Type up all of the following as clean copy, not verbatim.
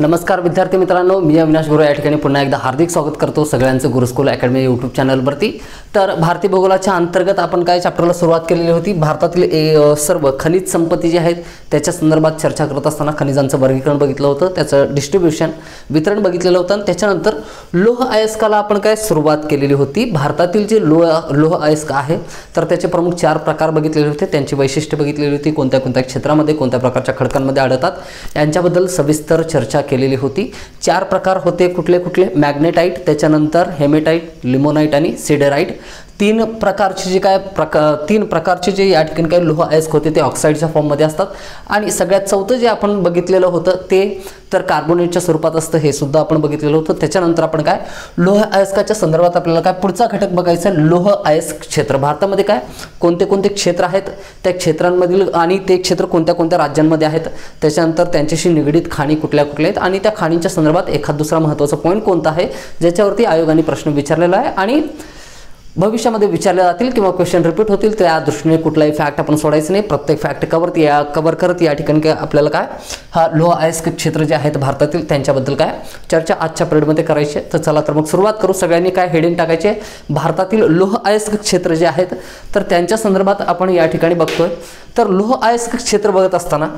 नमस्कार विद्यार्थी मित्रांनो, मी अविनाश गुरु या ठिकाणी पुन्हा एकदा हार्दिक स्वागत करतो सगळ्यांचं गुरुस्कूल अकॅडमी यूट्यूब चॅनलवरती। तर भारतीय भूगोलाच्या अंतर्गत आपण काय चॅप्टरला सुरुवात केलेली होती। भारतातील सर्व खनिज संपत्ती जी आहेत त्याच्या संदर्भात चर्चा करत असताना खनिजांचं वर्गीकरण बघितलं होतं, त्याचं डिस्ट्रीब्युशन वितरण बघितलेलं होतं आणि त्याच्यानंतर लोह अयस्काला आपण काय सुरुवात केलेली होती। भारतातील जे लोह अयस्क आहे तर त्याचे प्रमुख 4 प्रकार बघितलेले होते, त्यांची वैशिष्ट्ये बघितलेली होती, कोणत्या कोणत्या क्षेत्रामध्ये कोणत्या प्रकारच्या खडकांमध्ये आढळतात यांच्याबद्दल सविस्तर चर्चा केलेली होती। 4 प्रकार होते, कुठले कुठले? मॅग्नेटाइट, त्याच्यानंतर हेमेटाइट, लिमोनाइट आणि सिडेराइट। 3 प्रकारचे जे काय 3 प्रकारचे जे या ठिकाणी काही लोह अयस्क होते ते ऑक्साईडच्या फॉर्ममध्ये असतात आणि सगळ्यात चौथं जे आपण बघितलेलं होतं ते तर कार्बोनेटच्या स्वरूपात असतं, हे सुद्धा आपण बघितलेलं होतं। त्याच्यानंतर आपण काय लोह अयस्काच्या संदर्भात आपल्याला काय पुढचा घटक बघायचा आहे, लोह अयस्क क्षेत्र। भारतामध्ये काय कोणते कोणते क्षेत्र आहेत, त्या क्षेत्रांमधील आणि ते क्षेत्र कोणत्या कोणत्या राज्यांमध्ये आहेत, त्याच्यानंतर त्यांच्याशी निगडीत खाणी कुठल्या कुठल्या आहेत आणि त्या खाणींच्या संदर्भात एखाद दुसरा महत्त्वाचा पॉईंट कोणता आहे ज्याच्यावरती आयोगाने प्रश्न विचारलेला आहे आणि भविष्यामध्ये विचारले जातील किंवा क्वेश्चन रिपीट होतील, त्या दृष्टीने कुठलाही फॅक्ट आपण सोडायचं नाही। प्रत्येक फॅक्ट कव्हर करत या ठिकाणी काय आपल्याला काय हा लोह अयस्क क्षेत्र जे आहेत भारतातील त्यांच्याबद्दल काय चर्चा आजच्या पिरियडमध्ये करायची। तर चला तर मग सुरुवात करू। सगळ्यांनी काय हेडिंग टाकायचे, भारतातील लोह अयस्क क्षेत्र जे आहेत तर त्यांच्या संदर्भात आपण या ठिकाणी बघतोय। तर लोह अयस्क क्षेत्र बघत असताना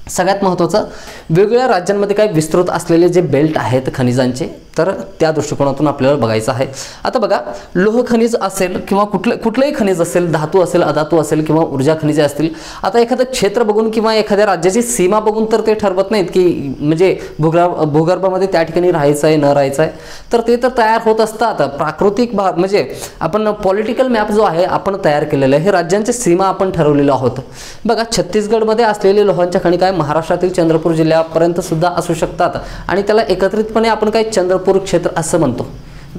सगळ्यात महत्त्वाचं वेगवेगळ्या राज्यांमध्ये काय विस्तृत असलेले जे बेल्ट आहेत खनिजांचे तर त्या दृष्टिकोनातून आपल्याला बघायचं आहे। आता बघा, लोह खनिज असेल किंवा कुठलंही खनिज असेल, धातू असेल, अधातू असेल किंवा ऊर्जा खनिजे असतील, आता एखादं क्षेत्र बघून किंवा एखाद्या राज्याची सीमा बघून तर ते ठरवत नाहीत की म्हणजे भूगर्भामध्ये त्या ठिकाणी राहायचं आहे न राहायचं आहे, तर ते तर तयार होत असतात। प्राकृतिक भाग म्हणजे आपण पॉलिटिकल मॅप जो आहे आपण तयार केलेला आहे, हे राज्यांची सीमा आपण ठरवलेलो आहोत। बघा, छत्तीसगडमध्ये असलेले लोहांच्या खणी काय महाराष्ट्रातील चंद्रपूर जिल्ह्यापर्यंत सुद्धा असू शकतात आणि त्याला एकत्रितपणे आपण काय चंद्रपूर क्षेत्र असं म्हणतो,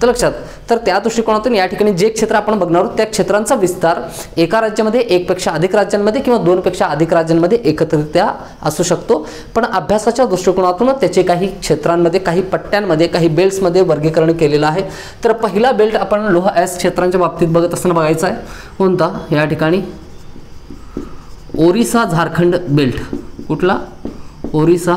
लक्षात। तर त्या दृष्टिकोनातून या ठिकाणी जे क्षेत्र आपण बघणार आहोत त्या क्षेत्रांचा विस्तार एका राज्यामध्ये एकपेक्षा अधिक राज्यांमध्ये किंवा 2 पेक्षा अधिक राज्यांमध्ये एकत्रितरित्या असू शकतो, पण अभ्यासाच्या दृष्टिकोनातून त्याचे काही क्षेत्रांमध्ये, काही पट्ट्यांमध्ये, काही बेल्ट्समध्ये वर्गीकरण केलेलं आहे। तर पहिला बेल्ट आपण लोह अयस्क क्षेत्रांच्या बाबतीत बघत असताना बघायचा आहे, कोणता? या ठिकाणी ओरिसा झारखंड बेल्ट। कुठला? ओरिसा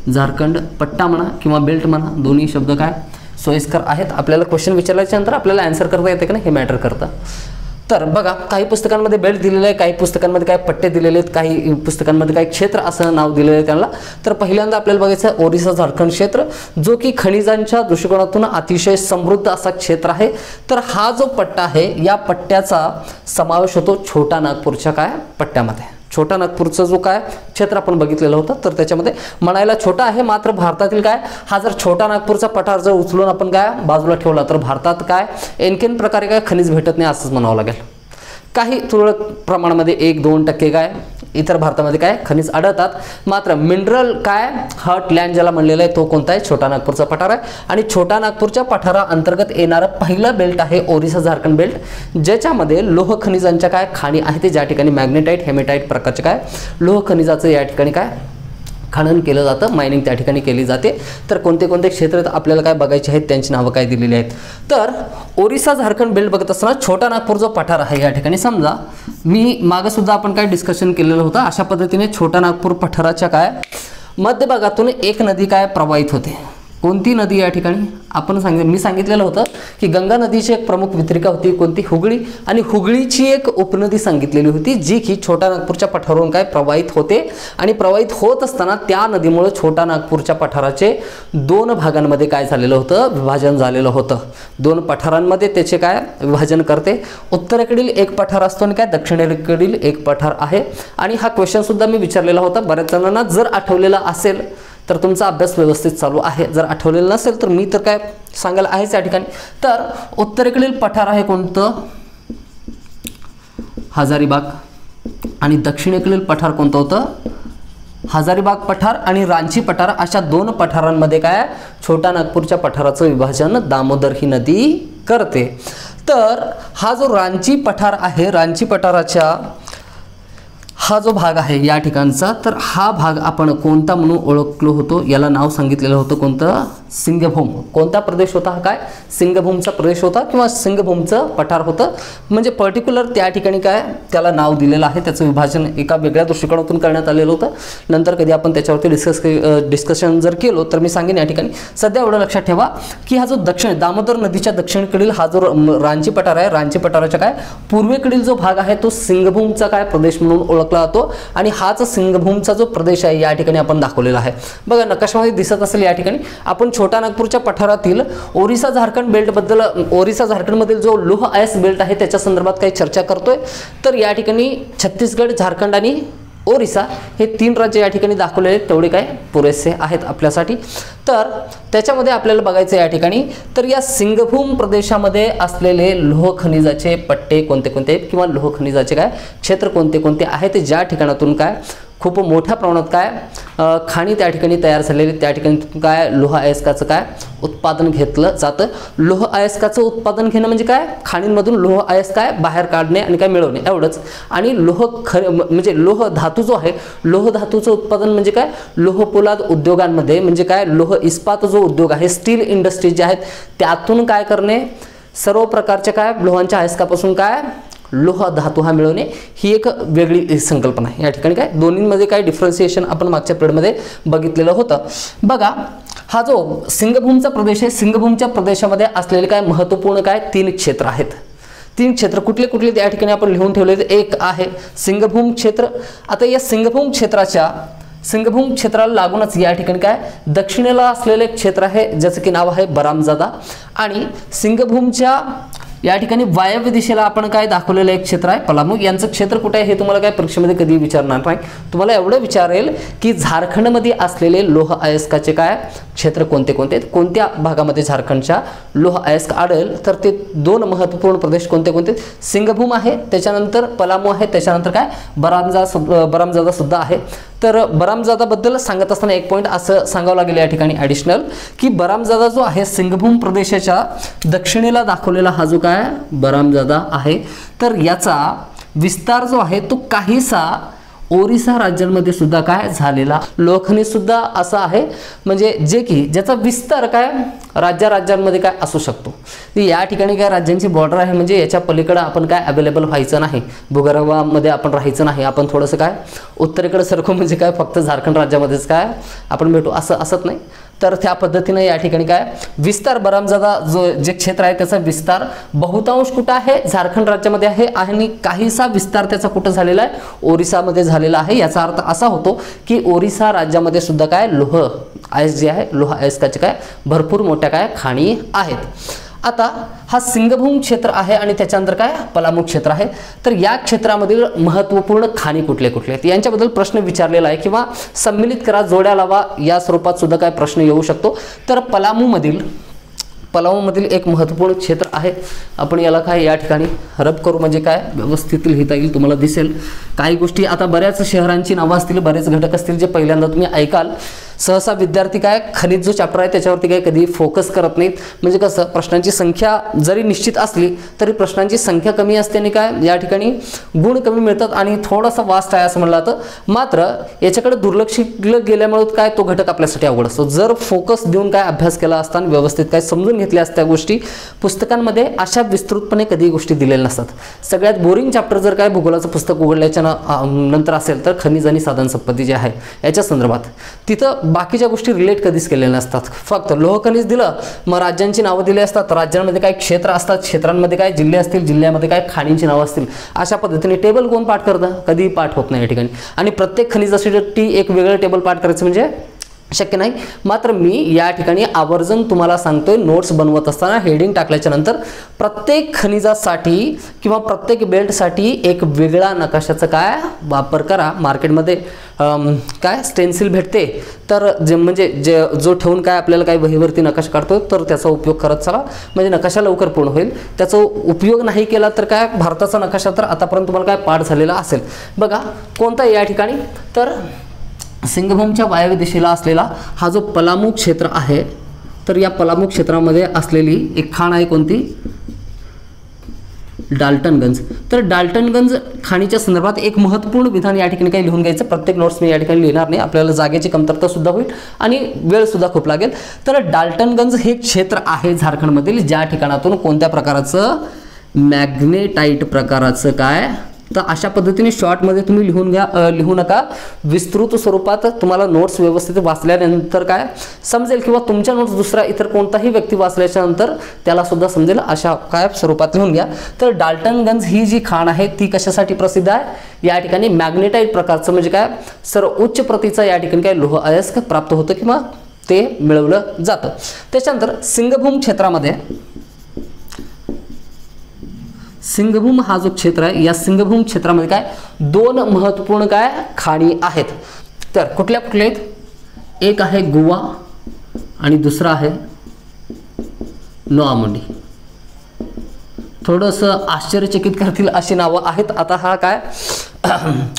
झारखंड पट्टा म्हणा किंवा बेल्ट म्हणा, दोन्ही शब्द काय सोयीस्कर आहेत। आपल्याला क्वेश्चन विचारल्याच्या नंतर आपल्याला आन्सर करता येते का नाही हे मॅटर करतं। तर बघा, काही पुस्तकांमध्ये बेल्ट दिलेलं आहे, काही पुस्तकांमध्ये काय पट्टे दिलेले आहेत, काही पुस्तकांमध्ये काय क्षेत्र असं नाव दिलेलं आहे त्यांना। तर पहिल्यांदा आपल्याला बघायचं आहे ओरिसा झारखंड क्षेत्र, जो की खनिजांच्या दृष्टिकोनातून अतिशय समृद्ध असा क्षेत्र आहे। तर हा जो पट्टा आहे या पट्ट्याचा समावेश होतो छोटा नागपूरच्या काय पट्ट्यामध्ये। छोटा नागपूरचा जो काय क्षेत्र आपण बघितलेलं होतं तर त्याच्यामध्ये म्हणायला छोटा आहे, मात्र भारतातील काय हा जर छोटा नागपूरचा पठार जर उचलून आपण काय बाजूला ठेवला तर भारतात काय एनकेन प्रकारे काय खनिज भेटत नाही असंच म्हणावं लागेल। काही तुरळक प्रमाणामध्ये 1-2% काय इतर भारतामध्ये काय खनिज आढळतात, मात्र मिनरल काय हर्ट लँड ज्याला म्हणलेलं आहे तो कोणता आहे? छोटा नागपूरचा पठार आहे आणि छोटा नागपूरच्या पठारा अंतर्गत येणारं पहिलं बेल्ट आहे ओरिसा झारखंड बेल्ट, ज्याच्यामध्ये लोह खनिजांच्या काय खाणी आहेत, ज्या ठिकाणी मॅग्नेटाइट, हेमेटाइट प्रकारचे काय लोह खनिजाचं या ठिकाणी काय खनन केलं जातं, मायनिंग त्या ठिकाणी केली जाते। तर कोणते कोणते क्षेत्र आपल्याला काय बघायचे आहेत, त्यांची नावं काय दिलेली आहेत। तर ओरिसा झारखंड बेल्ट बघत असताना छोटा नागपूर जो पठार आहे या ठिकाणी, समजा मी मागं सुद्धा आपण काय डिस्कशन केलेलं होतं, अशा पद्धतीने छोटा नागपूर पठाराच्या काय मध्यभागातून एक नदी काय प्रवाहित होते। कोणती नदी या ठिकाणी आपण मी सांगितलेलं होतं की गंगा नदीची एक प्रमुख वितरिका होती, कोणती? हुगळी, आणि हुगळीची एक उपनदी सांगितलेली होती जी की छोटा नागपूरच्या पठारावरून काय प्रवाहित होते आणि प्रवाहित होत असताना त्या नदीमुळे छोटा नागपूरच्या पठाराचे 2 भागांमध्ये काय झालेलं होतं? विभाजन झालेलं होतं। 2 पठारांमध्ये त्याचे काय विभाजन करते, उत्तरेकडील एक पठार असतो आणि काय दक्षिणेकडील एक पठार आहे। आणि हा क्वेश्चन सुद्धा मी विचारलेला होता, बऱ्याच जणांना जर आठवलेला असेल तर तुमचा अभ्यास व्यवस्थित चालू आहे, जर आठवलेलं नसेल तर मी तर काय सांगायला आहेच या ठिकाणी। तर उत्तरेकडील पठार आहे कोणतं? हजारीबाग, आणि दक्षिणेकडील पठार कोणतं होतं? हजारीबाग पठार आणि रांची पठार, अशा 2 पठारांमध्ये काय छोटा नागपूरच्या पठाराचं विभाजन दामोदर ही नदी करते। तर हा जो रांची पठार आहे, रांची पठाराच्या हा जो भाग आहे या ठिकाणचा, तर हा भाग आपण कोणता म्हणून ओळखलो होतो? याला नाव सांगितलेलं होतं कोणतं? सिंगभूम कोणता प्रदेश होता? हा काय सिंगभूमचा प्रदेश होता किंवा सिंगभूमचं पठार होतं. म्हणजे पर्टिक्युलर त्या ठिकाणी काय त्याला नाव दिलेलं आहे. त्याचं विभाजन एका वेगळ्या दृष्टिकोनातून करण्यात आलेलं होतं. नंतर कधी आपण त्याच्यावरती डिस्कशन जर केलो तर मी सांगेन. या ठिकाणी सध्या एवढं लक्षात ठेवा की हा जो दक्षिण दामोदर नदीच्या दक्षिणेकडील हा जो रांची पठार आहे, रांची पठाराच्या काय पूर्वेकडील जो भाग आहे तो सिंगभूमचा काय प्रदेश म्हणून ओळखला जातो. आणि हाच सिंगभूमचा जो प्रदेश आहे या ठिकाणी आपण दाखवलेला आहे. बघा नकाशामध्ये दिसत असेल या ठिकाणी आपण छोटा नागपूरच्या पठारातील ओरिसा झारखंड बेल्ट बद्दल, ओरिसा झारखंडमधील जो लोह अयस्क बेल्ट आहे त्याच्या संदर्भात काही चर्चा करतोय. तर या ठिकाणी छत्तीसगड, झारखंड आणि ओरिसा हे 3 राज्य या ठिकाणी दाखवलेले तेवढे काय पुरेसे आहेत आपल्यासाठी. तर त्याच्यामध्ये आपल्याला बघायचं या ठिकाणी तर या सिंगभूम प्रदेशामध्ये असलेले लोह खनिजाचे पट्टे कोणते कोणते आहेत किंवा लोह खनिजाचे काय क्षेत्र कोणते कोणते आहेत, ज्या ठिकाणातून काय खूप मोठ्या प्रमाणात काय खाणी त्या ठिकाणी तयार झालेली, त्या ठिकाणी काय लोह अयस्काचं काय उत्पादन घेतलं जातं. लोह अयस्काचं उत्पादन घेणं म्हणजे काय खाणींमधून लोह अयस्क काय बाहेर काढणे आणि काय मिळवणे एवढंच. आणि म्हणजे लोह धातू जो आहे, लोह धातूचं उत्पादन म्हणजे काय लोह पोलाद उद्योगांमध्ये म्हणजे काय लोह इस्पात जो उद्योग आहे, स्टील इंडस्ट्री जे आहेत त्यातून काय करणे, सर्व प्रकारच्या काय लोहांच्या अयस्कापासून काय लोह धातू हा मिळवणे ही एक वेगळी संकल्पना आहे. या ठिकाणी काय दोन्हींमध्ये काय डिफरन्सिएशन आपण मागच्या पिरियडमध्ये बघितलेलं होतं. बघा हा जो सिंगभूमचा प्रदेश आहे, सिंगभूमच्या प्रदेशामध्ये असलेले काय महत्त्वपूर्ण काय 3 क्षेत्र आहेत. 3 क्षेत्र कुठले कुठले त्या ठिकाणी आपण लिहून ठेवले. एक आहे सिंगभूम क्षेत्र. आता या सिंगभूम क्षेत्राला लागूनच या ठिकाणी काय दक्षिणेला असलेले क्षेत्र आहे ज्याचं की नाव आहे बरामजादा. आणि सिंगभूमच्या या ठिकाणी वायव्य दिशेला आपण काय दाखवलेलं एक क्षेत्र आहे पलामू. यांचं क्षेत्र कुठे आहे हे तुम्हाला काय परीक्षेमध्ये कधी विचारणार नाही. तुम्हाला एवढं विचारेल की झारखंडमध्ये असलेले लोह अयस्काचे काय क्षेत्र कोणते कोणते आहेत, कोणत्या भागामध्ये झारखंडच्या लोह अयस्क आढळेल. तर ते 2 महत्त्वपूर्ण प्रदेश कोणते कोणते, सिंगभूम आहे, त्याच्यानंतर पलामू आहे, त्याच्यानंतर काय बरामजादा सुद्धा आहे. तर बरामजादाबद्दल सांगत असताना एक पॉईंट असं सांगावं लागेल या ठिकाणी ॲडिशनल की बरामजादा जो आहे सिंगभूम प्रदेशाच्या दक्षिणेला दाखवलेला हा जो काय बरामजादा आहे तर याचा विस्तार जो आहे तो काहीसा ओरिसा राज्यांमध्ये सुद्धा काय झालेला लोहखनिज सुद्धा असं आहे म्हणजे जे की ज्याचा विस्तार काय राज्यांमध्ये काय असू शकतो. या ठिकाणी काय राज्यांची बॉर्डर आहे म्हणजे याच्या पलीकडे आपण काय अवेलेबल व्हायचं नाही, भूगर्भामध्ये आपण राहायचं नाही, आपण थोडंसं काय उत्तरेकडे सरकू म्हणजे काय फक्त झारखंड राज्यामध्येच काय आपण भेटू असं असत नाही. तर त्या पद्धतीने या ठिकाणी काय विस्तार बरामजादा जे क्षेत्र आहे त्याचा विस्तार बहुतांश कुठं आहे झारखंड राज्यामध्ये आहे आणि काहीसा विस्तार त्याचा कुठं झालेला आहे ओरिसामध्ये झालेला आहे. याचा अर्थ असा होतो की ओरिसा राज्यामध्ये सुद्धा काय लोह अयस्क जे आहे लोह अयस्काचे काय भरपूर मोठ्या काय खाणी आहेत. आता हा सिंगभूम क्षेत्र आहे आणि त्याच्यानंतर काय पलामू क्षेत्र आहे. तर या क्षेत्रामधील महत्त्वपूर्ण खाणी कुठले कुठले आहेत यांच्याबद्दल प्रश्न विचारलेला आहे किंवा सम्मिलित करा जोड्या लावा या स्वरूपात सुद्धा काय प्रश्न येऊ शकतो. तर पलामूमधील एक महत्त्वपूर्ण क्षेत्र आहे. आपण याला काय या ठिकाणी रब करू म्हणजे काय व्यवस्थित लिहिता येईल, तुम्हाला दिसेल. काही गोष्टी आता बऱ्याच शहरांची नावं असतील, बरेच घटक असतील जे पहिल्यांदा तुम्ही ऐकाल. सहसा विद्यार्थी काय खनिज जो चॅप्टर आहे त्याच्यावरती काय कधी फोकस करत नाहीत. म्हणजे कसं प्रश्नांची संख्या जरी निश्चित असली तरी प्रश्नांची संख्या कमी असते आणि काय या ठिकाणी गुण कमी मिळतात आणि थोडासा वास्ट आहे असं म्हणलं जातं. मात्र याच्याकडे दुर्लक्षित गेल्यामुळे काय तो घटक आपल्यासाठी अवघड असतो. जर फोकस देऊन काय अभ्यास केला असता व्यवस्थित काय समजून घेतल्या असत्या गोष्टी पुस्तकांमध्ये अशा विस्तृतपणे कधी गोष्टी दिलेल्या नसतात. सगळ्यात बोरिंग चॅप्टर जर काय भूगोलाचं पुस्तक उघडल्याच्या नंतर असेल तर खनिज आणि साधन संपत्ती जे आहे याच्या संदर्भात तिथं बाकीच्या गोष्टी रिलेट कधीच केलेल्या नसतात. फक्त लोह खनिज दिलं मग राज्यांची नावं दिली असतात, राज्यांमध्ये काय क्षेत्र असतात, क्षेत्रांमध्ये काय जिल्हे असतील, जिल्ह्यामध्ये काय खाणींची नावं असतील. अशा पद्धतीने टेबल कोण पाठ करतं, कधी पाठ होत नाही या ठिकाणी. आणि प्रत्येक खनिजासाठी एक वेगळं टेबल पाठ करायचं म्हणजे शक्य नाही. मात्र मी या ठिकाणी आवर्जून तुम्हाला सांगतोय नोट्स बनवत असताना हेडिंग टाकल्याच्या नंतर प्रत्येक खनिजासाठी किंवा प्रत्येक बेल्टसाठी एक वेगळा नकाशाचा काय वापर करा. मार्केटमध्ये काय स्टेन्सिल भेटते तर जो ठेवून काय आपल्याला काय वहीवरती नकाशा काढतो तर त्याचा उपयोग करत चला म्हणजे नकाशा लवकर पूर्ण होईल. त्याचा उपयोग नाही केला तर काय भारताचा नकाशा तर आतापर्यंत तुम्हाला काय पाठ झालेला असेल. बघा कोणता या ठिकाणी तर सिंगभूमच्या वायव्य दिशेला असलेला हा जो पलामू क्षेत्र आहे तर या पलामू क्षेत्रामध्ये असलेली एक खाण आहे कोणती डाल्टनगंज. तर डाल्टनगंज खाणीच्या संदर्भात एक महत्त्वपूर्ण विधान या ठिकाणी काही लिहून घ्यायचं. प्रत्येक नोट्स मी या ठिकाणी लिहिणार नाही, आपल्याला जागेची कमतरता सुद्धा होईल आणि वेळ सुद्धा खूप लागेल. तर डाल्टनगंज हे क्षेत्र आहे झारखंडमधील, ज्या ठिकाणातून कोणत्या प्रकाराचं, मॅग्नेटाइट प्रकाराचं काय, तर अशा पद्धतीने शॉर्टमध्ये तुम्ही लिहू नका. विस्तृत स्वरूपात तुम्हाला नोट्स व्यवस्थित वाचल्यानंतर काय समजेल, किंवा तुमच्या नोट्स दुसरा इतर कोणताही व्यक्ती वाचल्याच्या नंतर त्याला सुद्धा समजेल, अशा काय स्वरूपात लिहून घ्या. तर डाल्टनगंज ही जी खाण आहे ती कशासाठी प्रसिद्ध आहे, या ठिकाणी मॅग्नेटाइट प्रकारचं म्हणजे काय सर्वोच्च प्रतीचा या ठिकाणी काय लोह अयस्क प्राप्त होतं किंवा ते मिळवलं जातं. त्याच्यानंतर सिंगभूम क्षेत्रामध्ये, सिंगभूम हा जो क्षेत्र आहे, या सिंगभूम क्षेत्रामध्ये काय दोन महत्त्वपूर्ण काय खाणी आहेत. तर कुठल्या कुठल्या आहेत, एक आहे गुवा आणि दुसरा आहे नोआमुंडी. थोडंसं आश्चर्यचकित करतील अशी नावं आहेत. आता हा काय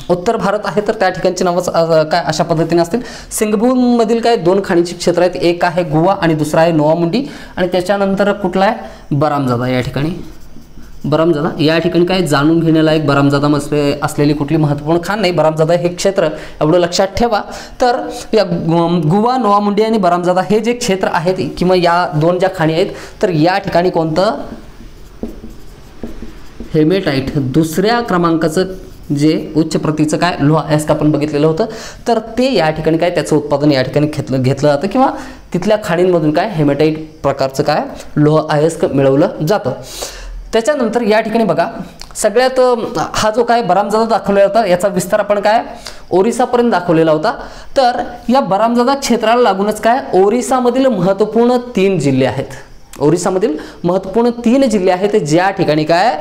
उत्तर भारत आहे, तर त्या ठिकाणची नावं काय अशा पद्धतीने असतील. सिंगभूम मधील काय दोन खाणीची क्षेत्र आहेत, एक आहे गुवा आणि दुसरा आहे नोआमुंडी. आणि त्याच्यानंतर कुठला आहे बरामजादा. या ठिकाणी बरामजादा या ठिकाणी काय जाणून घेण्यालायक बरामजादा असलेली कुठली महत्त्वपूर्ण खाण नाही. बरामजादा हे क्षेत्र एवढं लक्षात ठेवा. तर या गुवा, नोआमुंडी आणि बरामजादा हे जे क्षेत्र आहेत किंवा या दोन ज्या खाणी आहेत, तर या ठिकाणी कोणतं हेमेटाइट दुसऱ्या क्रमांकाचं जे उच्च प्रतीचं काय लोह अयस्क आपण बघितलेलं होतं, तर ते या ठिकाणी काय त्याचं उत्पादन या ठिकाणी घेतलं जातं किंवा तिथल्या खाणींमधून काय हेमेटाइट प्रकारचं काय लोह अयस्क मिळवलं जातं. त्याच्यानंतर या ठिकाणी बघा सगळ्यात हा जो काय बरामजादा दाखवलेला होता याचा विस्तार आपण काय ओरिसापर्यंत दाखवलेला होता. तर या बरामजादा क्षेत्राला लागूनच काय ओरिसामधील महत्त्वपूर्ण 3 जिल्हे आहेत. ओरिसामधील महत्त्वपूर्ण 3 जिल्हे आहेत ज्या ठिकाणी काय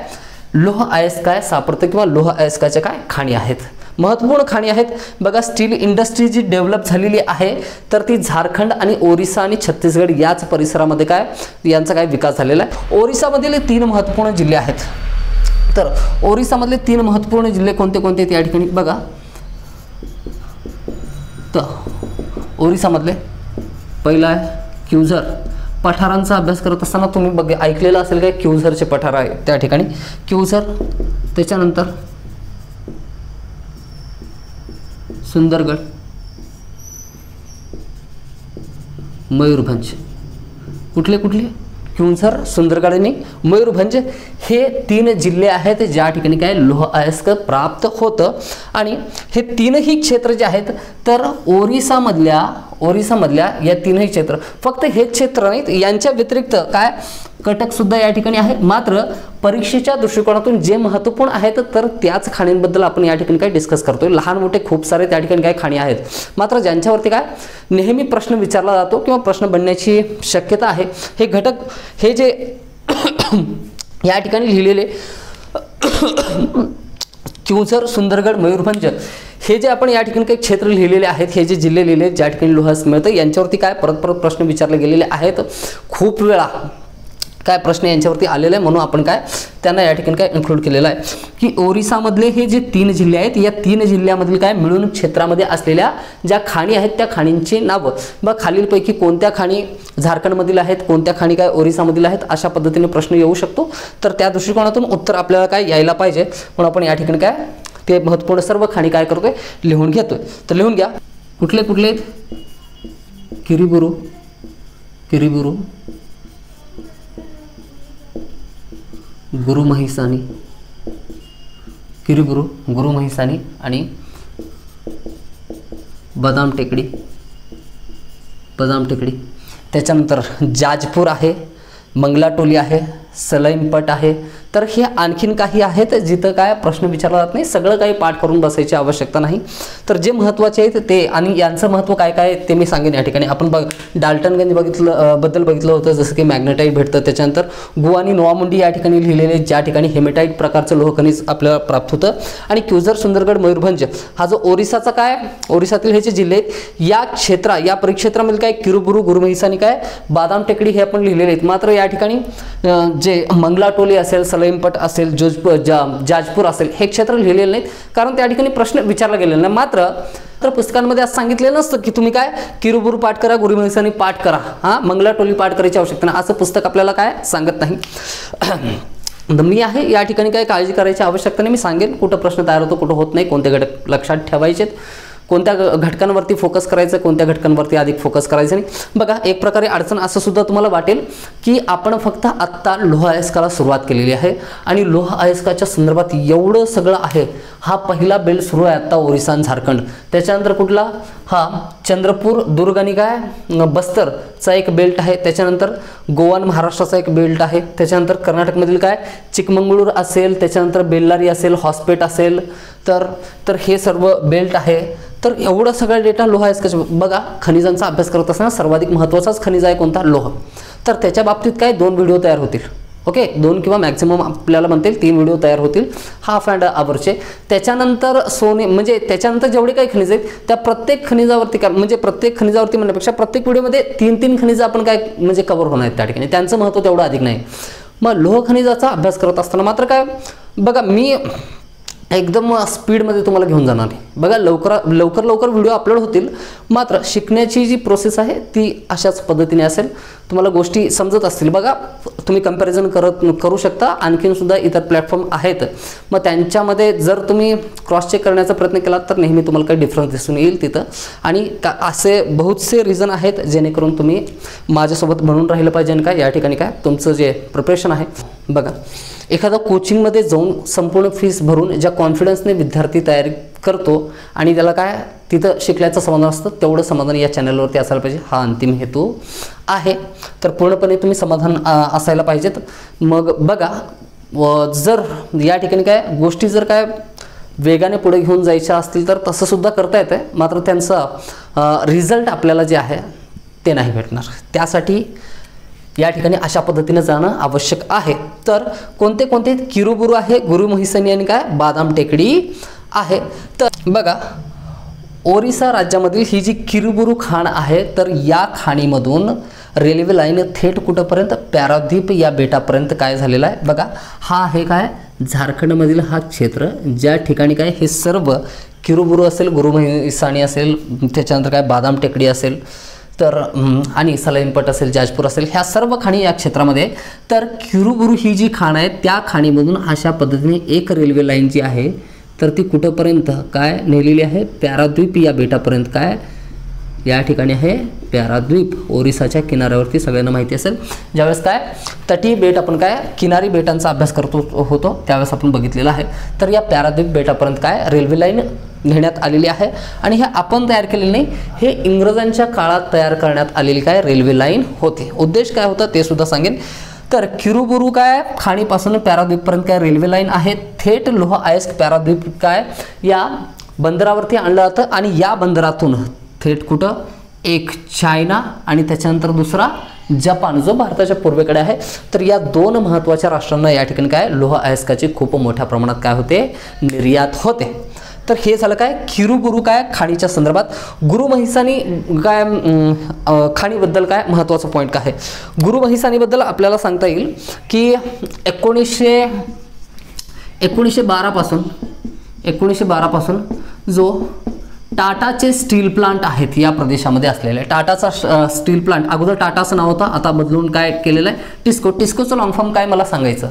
लोह अयस्क काय सापडतं किंवा लोह अयस्काच्या काय खाणी आहेत, महत्त्वपूर्ण खाणी आहेत. बघा स्टील इंडस्ट्री जी डेव्हलप झालेली आहे तर ती झारखंड आणि ओरिसा आणि छत्तीसगड याच परिसरामध्ये काय यांचा काय विकास झालेला आहे. ओरिसामधील 3 महत्त्वपूर्ण जिल्हे आहेत. तर ओरिसामधले 3 महत्त्वपूर्ण जिल्हे कोणते कोणते या ठिकाणी बघा. तर ओरिसामधले पहिला आहे क्यूझर. पठारांचा अभ्यास करत असताना तुम्ही ऐकलेलं असेल काय क्यूझरचे पठार आहे त्या ठिकाणी क्यूझर. त्याच्यानंतर सुंदरगड, मयूरभंज. कुठले कुठले क्यूझर, सुंदरगड आणि मयूरभंज हे 3 जिल्हे आहेत ज्या ठिकाणी काय लोह अयस्क प्राप्त होतं. आणि हे 3ही क्षेत्र जे आहेत तर ओरिसामधल्या या 3ही क्षेत्र, फक्त हे क्षेत्र नाहीत यांच्या व्यतिरिक्त काय कटक सुद्धा या ठिकाणी आहे. मात्र परीक्षेच्या दृष्टिकोनातून जे महत्त्वपूर्ण आहेत तर त्याच खाणींबद्दल आपण या ठिकाणी काय डिस्कस करतोय. लहान मोठे खूप सारे त्या ठिकाणी काय खाणी आहेत, मात्र ज्यांच्यावरती काय नेहमी प्रश्न विचारला जातो किंवा प्रश्न बनण्याची शक्यता आहे. हे घटक हे जे या ठिकाणी लिहिलेले क्यूझर, सुंदरगड, मयूरभंज हे जे आपण या ठिकाणी काही क्षेत्र लिहिलेले आहेत, हे जे जिल्हे लिहिले ज्या ठिकाणी लोह अयस्क मिळतं यांच्यावरती काय परत प्रश्न विचारले गेलेले आहेत. खूप वेळा काय प्रश्न यांच्यावरती आलेला आहे म्हणून आपण काय त्यांना या ठिकाणी काय इन्क्लूड केलेलं आहे की ओरिसामधले हे जे 3 जिल्हे आहेत या 3 जिल्ह्यामधील काय मिळून क्षेत्रामध्ये असलेल्या ज्या खाणी आहेत त्या खाणींची नावं. मग खालीलपैकी कोणत्या खाणी झारखंडमधील आहेत, कोणत्या खाणी काय ओरिसामधील आहेत, अशा पद्धतीने प्रश्न येऊ शकतो. तर त्या दृष्टिकोनातून उत्तर आपल्याला काय यायला पाहिजे म्हणून आपण या ठिकाणी काय ते महत्त्वपूर्ण सर्व खाणी काय करतोय लिहून घेतोय. तर लिहून घ्या कुठले कुठले आहेत. किरीबुरू, गुरुमहिसानी, किरीबुरू, गुरुमहिसानी आणि बदाम टेकडी. त्याच्यानंतर जाजपूर आहे, मंगलाटोली आहे, सलैमपट आहे. तर हे आणखीन काही आहेत जिथं काय प्रश्न विचारला जात नाही. सगळं काही पाठ करून बसायची आवश्यकता नाही. तर जे महत्त्वाचे आहेत ते आणि यांचं महत्त्व काय काय ते मी सांगेन या ठिकाणी. आपण डाल्टनगंज बद्दल बघितलं होतं जसं की मॅग्नेटाइट भेटतं. त्याच्यानंतर गुवा आणि नोआमुंडी या ठिकाणी लिहिलेले ज्या ठिकाणी हेमेटाइट प्रकारचं लोह खनिज आपल्याला प्राप्त होतं. आणि क्यूझर, सुंदरगड, मयूरभंज हा जो ओरिसाचा काय ओरिसातील हे जे जिल्हे आहेत या परिक्षेत्रामध्ये काय किरीबुरू, गुरुमहिसानी काय बादाम टेकडी हे आपण लिहिलेले आहेत. मात्र या ठिकाणी जे मंगलाटोली असेल, सलैमपट असेल, जाजपूर असेल हे क्षेत्र लिहिलेले नाहीत कारण त्या ठिकाणी प्रश्न विचारला गेलेला नाही. मात्र पुस्तकांमध्ये असं सांगितलेलं नसतं की तुम्ही काय किरीबुरू पाठ करा, गुरुमहिसानी पाठ करा, मंगलाटोली पाठ करायची आवश्यकता नाही असं पुस्तक आपल्याला काय सांगत नाही. मी आहे या ठिकाणी काही काळजी करायची आवश्यकता नाही. मी सांगेन कुठं प्रश्न तयार होतो, कुठं होत नाही, कोणते घटक लक्षात ठेवायचेत, कोणत्या घटकांवरती फोकस करायचं, कोणत्या घटकांवरती अधिक फोकस करायचं नाही. बघा, एक प्रकारे अडचण असं सुद्धा तुम्हाला वाटेल की आपण फक्त आत्ता लोह अयस्काला सुरुवात केलेली आहे आणि लोह अयस्काच्या संदर्भात एवढं सगळं आहे. हा पहिला बेल्ट सुरू आहे आत्ता ओरिसा आणि झारखंड. त्याच्यानंतर कुठला, हा चंद्रपूर, दुर्ग आणि काय बस्तरचा एक बेल्ट आहे. त्याच्यानंतर गोवा आणि महाराष्ट्राचा एक बेल्ट आहे. त्याच्यानंतर कर्नाटकमधील काय चिकमंगळूर असेल, त्याच्यानंतर बेल्लारी असेल, हॉस्पेट असेल, तर हे सर्व बेल्ट आहे. तर एवढं सगळं डेटा लोह अयस्काचे. बघा, खनिजांचा अभ्यास करत असताना सर्वाधिक महत्त्वाचाच खनिज आहे कोणता, लोह. तर त्याच्या बाबतीत काय 2 व्हिडिओ तयार होतील. ओके, 2 किंवा मॅक्झिमम आपल्याला म्हणतील 3 व्हिडिओ तयार होतील हाफ अँड आवरचे. त्याच्यानंतर सोने म्हणजे त्याच्यानंतर जेवढे काही खनिज आहेत त्या प्रत्येक खनिजावरती काय म्हणजे प्रत्येक खनिजावरती म्हणण्यापेक्षा प्रत्येक व्हिडिओमध्ये 3-3 खनिज आपण काय म्हणजे कव्हर होणार आहेत त्या ठिकाणी. त्यांचं महत्त्व तेवढं अधिक नाही. मग लोह खनिजाचा अभ्यास करत असताना मात्र काय, बघा मी एकदम स्पीडमध्ये तुम्हाला घेऊन जाणार आहे. बघा, लवकर व्हिडिओ अपलोड होतील, मात्र शिकण्याची जी प्रोसेस आहे ती अशाच पद्धतीने असेल. तुम्हाला गोष्टी समजत असतील. बघा, तुम्ही कंपॅरिझन करू शकता. आणखीन सुद्धा इतर प्लॅटफॉर्म आहेत. मग त्यांच्यामध्ये जर तुम्ही क्रॉस चेक करण्याचा प्रयत्न केला तर नेहमी तुम्हाला काही डिफरन्स दिसून येईल तिथं. आणि असे बहुतसे रिझन आहेत जेणेकरून तुम्ही माझ्यासोबत बनून राहिलं पाहिजे. आणि काय या ठिकाणी काय तुमचं जे प्रिपरेशन आहे, बघा एखादा कोचिंगमध्ये जाऊन संपूर्ण फीस भरून ज्या कॉन्फिडन्सने विद्यार्थी तयारी करतो आणि त्याला काय तिथं शिकल्याचं समाधान असतं, तेवढं समाधान या चॅनलवरती असायला पाहिजे. हा अंतिम हेतू आहे. तर पूर्णपणे तुम्ही समाधान असायला पाहिजेत. मग बघा, जर या ठिकाणी काय गोष्टी जर काय वेगाने पुढे घेऊन जायच्या असतील तर तसं सुद्धा करता येतं, मात्र त्यांचा रिझल्ट आपल्याला जे आहे ते नाही भेटणार. त्यासाठी या ठिकाणी अशा पद्धतीने जाणं आवश्यक आहे. तर कोणते कोणते किरुबुरू आहे, गुरु महिसनी आणि काय बादाम टेकडी आहे. तर बघा, ओरिसा राज्यामधील ही जी किरुबुरू खाण आहे, तर या खाणीमधून रेल्वे लाईन थेट कुठंपर्यंत पॅराद्वीप या बेटापर्यंत काय झालेला आहे. बघा, हा आहे काय झारखंडमधील हा क्षेत्र, ज्या ठिकाणी काय हे सर्व किरुबुरू असेल, गुरु महिसाणी असेल, त्याच्यानंतर काय बादाम टेकडी असेल, तर आणि सलाईनपट असेल, जाजपूर असेल, ह्या सर्व खाणी या क्षेत्रामध्ये. तर किरुबुरू ही जी खाण आहे त्या खाणीमधून अशा पद्धतीने एक रेल्वे लाईन जी आहे तर ती कुठंपर्यंत काय नेलेली आहे, पॅराद्वीप या बेटापर्यंत. काय या ठिकाणी आहे पॅराद्वीप, ओरिसाच्या किनाऱ्यावरती सगळ्यांना माहिती असेल. ज्यावेळेस काय तटीय बेट आपण काय किनारी बेटांचा अभ्यास करतो होतो त्यावेळेस आपण बघितलेला आहे. तर या पॅराद्वीप बेटापर्यंत काय रेल्वे लाईन नेण्यात आलेली आहे. आणि हे आपण तयार केलेले नाही, हे इंग्रजांच्या काळात तयार करण्यात आलेली काय रेल्वे लाईन होती. उद्देश काय होता ते सुद्धा सांगेन. तर किरुबुरू काय खाणीपासून पॅराद्वीपपर्यंत काय रेल्वे लाईन आहे. थेट लोह अयस्क पॅराद्वीप काय या बंदरावरती आणलं जातं आणि या बंदरातून थेट कुठं एक चायना आणि त्याच्यानंतर दुसरा जपान, जो भारताच्या पूर्वेकडे आहे. तर या 2 महत्त्वाच्या राष्ट्रांना या ठिकाणी काय लोह अयस्काची खूप मोठ्या प्रमाणात काय होते, निर्यात होते. तर हे झालं काय किरुबुरू काय खाणीच्या संदर्भात. गुरु महिसानी काय खाणीबद्दल काय महत्त्वाचा पॉईंट काय आहे. गुरु महिसानीबद्दल आपल्याला सांगता येईल की 1912 पासून जो टाटाचे स्टील प्लांट आहेत या प्रदेशामध्ये असलेले. टाटाचा स्टील प्लांट, अगोदर टाटाचं नाव होतं, आता बदलून काय केलेलं आहे टिस्को. टिस्कोचं लॉंग फॉर्म काय मला सांगायचं.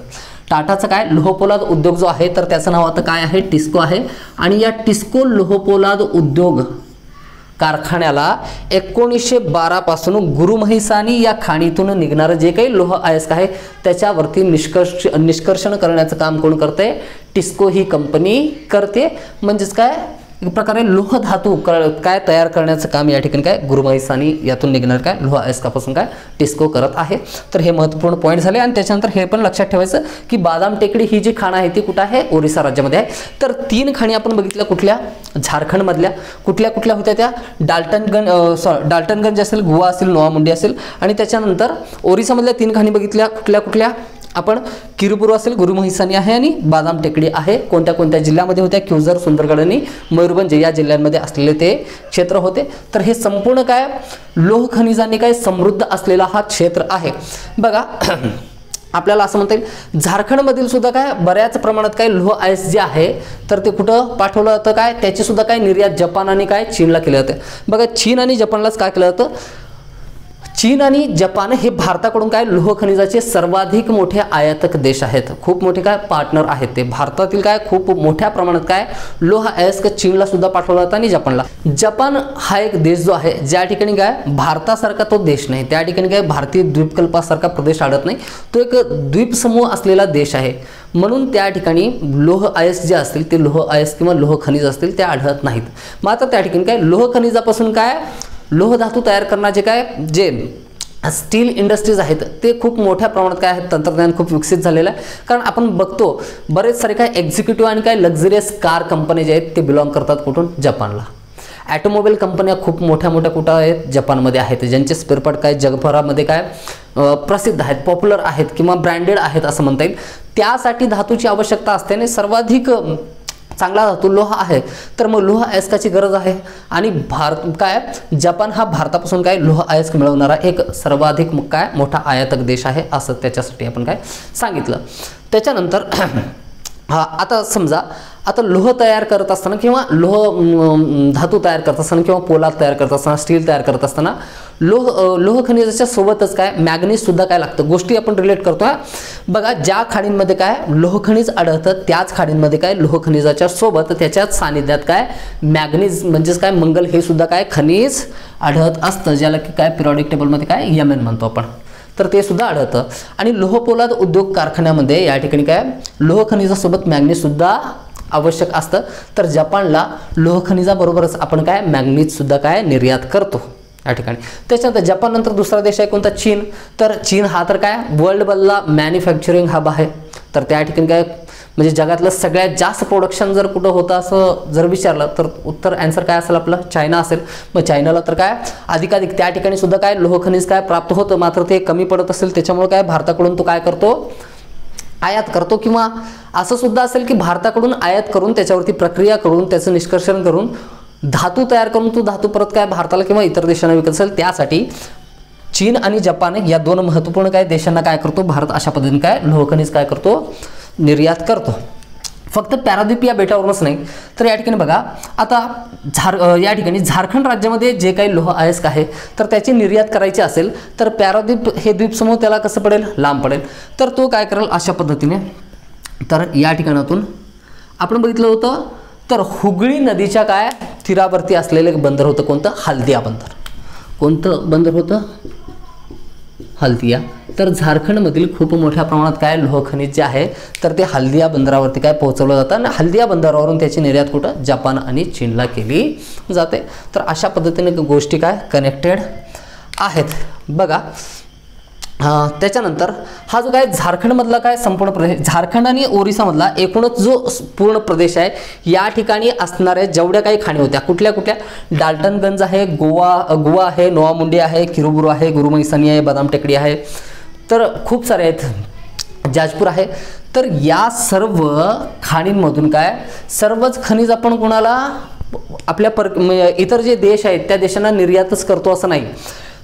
टाटाचं काय लोहपोलाद उद्योग जो आहे तर त्याचं नाव आता काय आहे, टिस्को आहे. आणि या टिस्को लोहपोलाद उद्योग कारखान्याला 1912 पासून गुरु महिसानी या खाणीतून निघणारं जे काही लोह अयस्क आहे त्याच्यावरती निष्कर्षण करण्याचं काम कोण करते, टिस्को ही कंपनी करते. म्हणजेच काय एक प्रकारे लोह धातू काय तयार करण्याचं काम या ठिकाणी काय गुरु महिसानी यातून निघणार काय लोह अयस्कापासून काय टिस्को करत आहे. तर हे महत्त्वपूर्ण पॉईंट झाले. आणि त्याच्यानंतर हे पण लक्षात ठेवायचं की बादाम टेकडी ही जी खाण आहे ती कुठं आहे, ओरिसा राज्यामध्ये आहे. तर 3 खाणी आपण बघितल्या, कुठल्या झारखंडमधल्या. कुठल्या कुठल्या होत्या त्या, डाल्टनगंज असेल, गोवा असेल, नोवामुंडी असेल. आणि त्याच्यानंतर ओरिसामधल्या 3 खाणी बघितल्या, कुठल्या कुठल्या आपण किरुबुरू असेल, गुरु महिसानी आहे आणि बादाम टेकडी आहे. कोणत्या कोणत्या जिल्ह्यामध्ये होत्या, क्युझर, सुंदरगड आणि मयूरभंज या जिल्ह्यांमध्ये असलेले ते क्षेत्र होते. तर हे संपूर्ण काय लोह खनिजांनी काय समृद्ध असलेला हा क्षेत्र आहे. बघा आपल्याला असं म्हणता येईल झारखंडमधील सुद्धा काय बऱ्याच प्रमाणात काय लोह अयस्क जे आहे तर ते कुठं पाठवलं जातं, काय त्याची सुद्धा काय निर्यात जपान आणि काय चीनला केलं जातं. बघा चीन आणि जपानलाच काय केलं जातं, चीन आणि जपान हे भारताकडून काय लोह खनिजाचे सर्वाधिक मोठे आयातक देश आहेत, खूप मोठे काय पार्टनर आहेत ते भारतातील काय खूप मोठ्या प्रमाणात काय लोह अयस्क चीनला सुद्धा पाठवला जातं आणि जपानला. जपान हा एक देश जो आहे ज्या ठिकाणी काय भारतासारखा तो देश नाही, त्या ठिकाणी काय भारतीय द्वीपकल्पासारखा प्रदेश आढळत नाही, तो एक द्वीपसमूह असलेला देश आहे, म्हणून त्या ठिकाणी लोह अयस्क जे असतील ते लोह अयस्क किंवा लोह खनिज असतील ते आढळत नाहीत. मात्र त्या ठिकाणी काय लोह खनिजापासून काय लोह धातू तयार करण्याचे काय जे स्टील इंडस्ट्रीज आहेत ते खूप मोठ्या प्रमाणात काय आहेत, तंत्रज्ञान खूप विकसित झालेलं आहे. कारण आपण बघतो बरेच सारे काय एक्झिक्युटिव्ह आणि काय लक्झरियस कार कंपनी जे आहेत ते बिलॉंग करतात कुठून, जपानला. ॲटोमोबाईल कंपन्या खूप मोठ्या मोठ्या कुठं आहेत, जपानमध्ये आहेत, ज्यांचे स्पेअरपार्ट काय जगभरामध्ये काय प्रसिद्ध आहेत, पॉप्युलर आहेत किंवा ब्रँडेड आहेत असं म्हणता येईल. त्यासाठी धातूची आवश्यकता असते आणि सर्वाधिक चांगला धातू लोह आहे, तर मग लोह अयस्काची गरज आहे आणि काय जपान हा भारतापासून काय लोह अयस्क मिळवणारा एक सर्वाधिक काय मोठा आयातक देश आहे असं त्याच्यासाठी आपण काय सांगितलं. त्याच्यानंतर आता समजा आता लोह तयार करत असताना किंवा लोह धातू तयार करत असताना किंवा पोलाद तयार करत असताना स्टील तयार करत असताना लोह खनिजाच्या सोबतच काय मॅग्नीज सुद्धा काय लागतं, गोष्टी आपण रिलेट करतोय. बघा ज्या खाणींमध्ये काय लोह खनिज आढळतं त्याच खाणींमध्ये काय लोह खनिजाच्या सोबत त्याच्याच सानिध्यात काय मॅग्नीज म्हणजेच काय मंगल हे सुद्धा काय खनिज आढळत असतं, ज्याला की काय पिरियॉडिक टेबलमध्ये काय Mn म्हणतो आपण, तर ते सुद्धा आढळतं. आणि लोहपोलाद उद्योग कारखान्यामध्ये या ठिकाणी काय लोह खनिजासोबत मॅग्नीज सुद्धा आवश्यक असतं, तर जपानला लोह खनिजाबरोबरच आपण काय मॅग्नीज सुद्धा काय निर्यात करतो या ठिकाणी. त्याच्यानंतर जपान नंतर दुसरा देश आहे कोणता, चीन. तर चीन हा तर काय वर्ल्ड मधला मॅन्युफॅक्चरिंग हब आहे, तर त्या ठिकाणी काय म्हणजे जगातलं सगळ्यात जास्त प्रोडक्शन जर कुठं होतं असं जर विचारलं तर उत्तर आन्सर काय असेल आपलं, चायना असेल. मग चायनाला तर काय अधिकाधिक त्या ठिकाणी सुद्धा काय लोह खनिज काय प्राप्त होतं, मात्र ते कमी पडत असेल त्याच्यामुळे काय भारताकडून तो काय करतो आयात करतो, किंवा असं सुद्धा असेल की भारताकडून आयात करून त्याच्यावरती प्रक्रिया करून त्याचं निष्कर्षण करून धातू तयार करून तो धातू परत काय भारताला किंवा इतर देशांना विकत असेल. त्यासाठी चीन आणि जपान या दोन महत्त्वपूर्ण काय देशांना काय करतो भारत अशा पद्धतीने काय लोह खनिज काय करतो निर्यात करतो. फक्त पॅराद्वीप या बेटावरूनच नाही, तर या ठिकाणी बघा आता या ठिकाणी झारखंड राज्यामध्ये जे काही लोह अयस्क आहे तर त्याची निर्यात करायची असेल तर पॅराद्वीप हे द्वीपसमूह त्याला कसं पडेल, लांब पडेल, तर तो काय करेल अशा पद्धतीने. तर या ठिकाणातून आपण बघितलं होतं तर हुगळी नदीच्या काय तीरावरती असलेलं एक बंदर होतं कोणतं, हल्दिया बंदर. कोणतं बंदर होतं, हल्दिया. तर झारखंडमधील खूप मोठ्या प्रमाणात काय लोह खनिज जे आहे तर ते हल्दिया बंदरावरती काय पोहोचवलं जातं आणि हल्दिया बंदरावरून त्याची निर्यात कुठं जपान आणि चीनला केली जाते. तर अशा पद्धतीने गोष्टी काय कनेक्टेड आहेत बघा. त्याच्यानंतर हा जो काय झारखंडमधला काय संपूर्ण प्रदेश, झारखंड आणि ओरिसामधला एकूणच जो पूर्ण प्रदेश आहे या ठिकाणी असणाऱ्या जेवढ्या काही खाणी होत्या कुठल्या कुठल्या, डाल्टनगंज आहे, गोवा आहे, नोवामुंडी आहे, किरुबुरू आहे, गुरुमैसानी आहे, बदाम टेकडी आहे, तर खूप सारे आहेत, जाजपूर आहे. तर या सर्व खाणींमधून काय सर्वच खनिज आपण कोणाला आपल्या इतर जे देश आहेत त्या देशांना निर्यातच करतो असं नाही.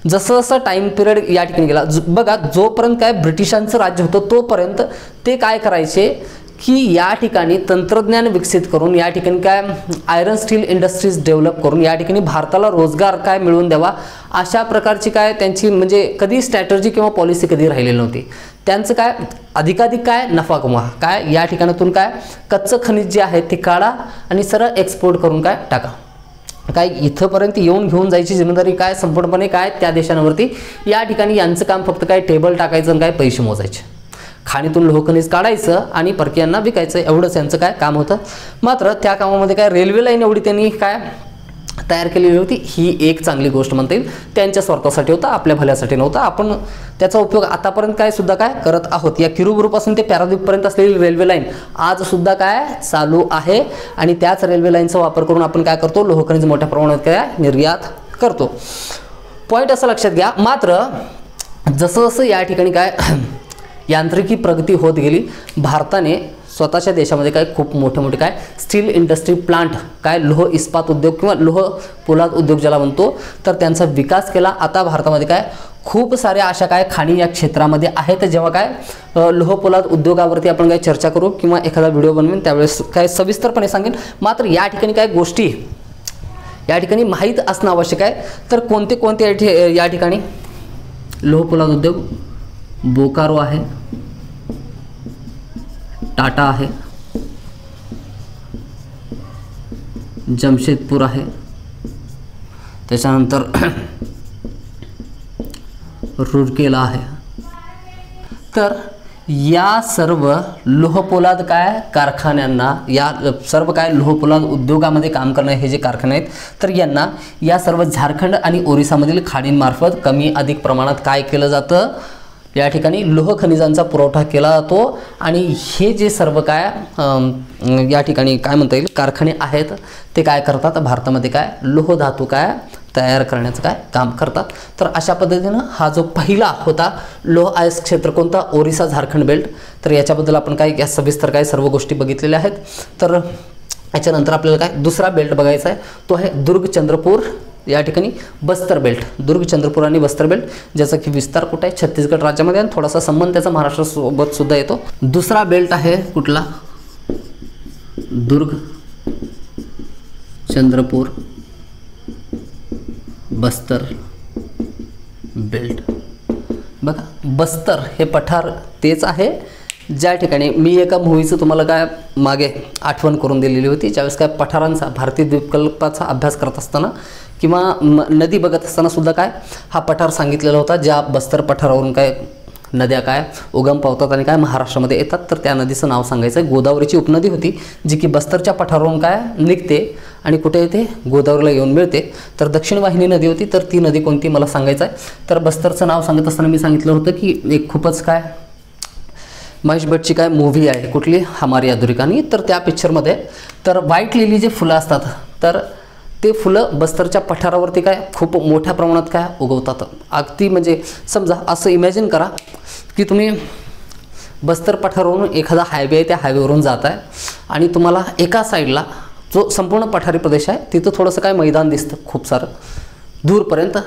जसं जसं टाइम पिरियड या ठिकाणी गेला बघा, जोपर्यंत काय ब्रिटिशांचं राज्य होतं तोपर्यंत ते काय करायचे की या ठिकाणी तंत्रज्ञान विकसित करून या ठिकाणी काय आयरन स्टील इंडस्ट्रीज डेव्हलप करून या ठिकाणी भारताला रोजगार काय मिळवून द्यावा अशा प्रकारची काय त्यांची म्हणजे कधी स्ट्रॅटर्जी किंवा पॉलिसी कधी राहिलेली नव्हती. त्यांचं काय अधिकाधिक काय नफा कमवा, काय या ठिकाणातून काय कच्चं खनिज जे आहे ते काढा आणि सरळ एक्सपोर्ट करून काय टाका. काय इथंपर्यंत येऊन घेऊन जायची जिम्मेदारी काय संपूर्णपणे काय त्या देशांवरती. या ठिकाणी यांचं काम फक्त काय टेबल टाकायचं आणि काय पैसे मोजायचे, खाणीतून लोह खनिज काढायचं आणि परकीयांना विकायचं, एवढंच यांचं काय काम होतं. मात्र त्या कामामध्ये काय रेल्वे लाईन एवढी त्यांनी काय तयार केलेली होती, ही एक चांगली गोष्ट म्हणता येईल. त्यांच्या स्वार्थासाठी होता, आपल्या भल्यासाठी नव्हता. आपण त्याचा उपयोग आतापर्यंत काय सुद्धा काय करत आहोत. या किरुबुरूपासून ते पॅराद्वीपपर्यंत असलेली रेल्वे लाईन आज सुद्धा काय चालू आहे आणि त्याच रेल्वे लाईनचा वापर करून आपण काय करतो लोह खनिज मोठ्या प्रमाणात काय निर्यात करतो. पॉईंट असं लक्षात घ्या. मात्र जसं जसं या ठिकाणी काय यांत्रिकी प्रगती होत गेली, भारताने स्वतःच्या देशामध्ये काय खूप मोठे मोठे काय स्टील इंडस्ट्री प्लांट काय लोह इस्पात उद्योग किंवा लोह पोलाद उद्योग ज्याला म्हणतो तर त्यांचा विकास केला. आता भारतामध्ये काय खूप साऱ्या अशा काय खाणी या क्षेत्रामध्ये आहेत. जेव्हा काय लोह पोलाद उद्योगावरती आपण काय चर्चा करू किंवा एखादा व्हिडिओ बनवेन त्यावेळेस काय सविस्तरपणे सांगेन. मात्र या ठिकाणी काय गोष्टी या ठिकाणी माहीत असणं आवश्यक आहे. तर कोणते कोणते या ठिकाणी लोहपोलाद उद्योग बोकारो आहे, टाटा आहे, जमशेदपूर आहे, त्याच्यानंतर रूरकेला आहे. तर या सर्व लोहपोलाद काय कारखान्यांना, या सर्व काय लोहपोलाद उद्योगामध्ये काम करणारे हे जे कारखाने आहेत, तर यांना या सर्व झारखंड आणि ओरिसामधील खाणींमार्फत कमी अधिक प्रमाणात काय केलं जातं, या ठिकाणी लोह खनिजांचा पुरवठा केला जातो. आणि हे जे सर्व काय या ठिकाणी काय म्हणता येईल कारखाने आहेत ते काय करतात, भारतामध्ये काय लोह धातू काय तयार करण्याचं काय काम करतात. तर अशा पद्धतीनं हा जो पहिला होता लोह अयस्क क्षेत्र कोणता, ओरिसा झारखंड बेल्ट. तर याच्याबद्दल आपण काय या सविस्तर काय सर्व गोष्टी बघितलेल्या आहेत. तर याच्यानंतर आपल्याला काय दुसरा बेल्ट बघायचा आहे, तो आहे दुर्ग चंद्रपूर या ठिकाणी बस्तर बेल्ट. दुर्ग चंद्रपूर आणि बस्तर बेल्ट ज्याचा की विस्तार कुठे आहे, छत्तीसगड राज्यामध्ये, आणि थोडासा संबंध त्याचा महाराष्ट्रासोबत सुद्धा येतो. दुसरा बेल्ट आहे कुठला, दुर्ग चंद्रपूर बस्तर बेल्ट. बघा बस्तर हे पठार तेच आहे ज्या ठिकाणी मी एका मूवीचं तुम्हाला काय मागे आठवण करून दिलेली होती, ज्यावेळेस काय पठारांचा भारतीय द्वीपकल्पाचा अभ्यास करत असताना किंवा नदी बघत असताना सुद्धा काय हा पठार सांगितलेला होता, ज्या बस्तर पठारावरून काय नद्या काय उगम पावतात आणि काय महाराष्ट्रामध्ये येतात. तर त्या नदीचं नाव सांगायचं आहे. गोदावरीची उपनदी होती जी की बस्तरच्या पठारावरून काय निघते आणि कुठे येते, गोदावरीला येऊन मिळते. तर दक्षिण वाहिनी नदी होती, तर ती नदी कोणती मला सांगायचं आहे. तर बस्तरचं नाव सांगत असताना मी सांगितलं होतं की एक खूपच काय महेश भट्टची काय मूव्ही आहे कुठली, हमारी अधुरी कहानी. तर त्या पिक्चरमध्ये तर व्हाईट लिली जे फुलं असतात तर ते फुलं बस्तरच्या पठारावरती काय खूप मोठ्या प्रमाणात काय उगवतात. अगदी म्हणजे समजा असं इमॅजिन करा की तुम्ही बस्तर पठारावरून एखादा हायवे आहे, त्या हायवेवरून जात आहे आणि तुम्हाला एका साईडला जो संपूर्ण पठारी प्रदेश आहे तिथं थोडंसं काय मैदान दिसतं खूप सारं दूरपर्यंत,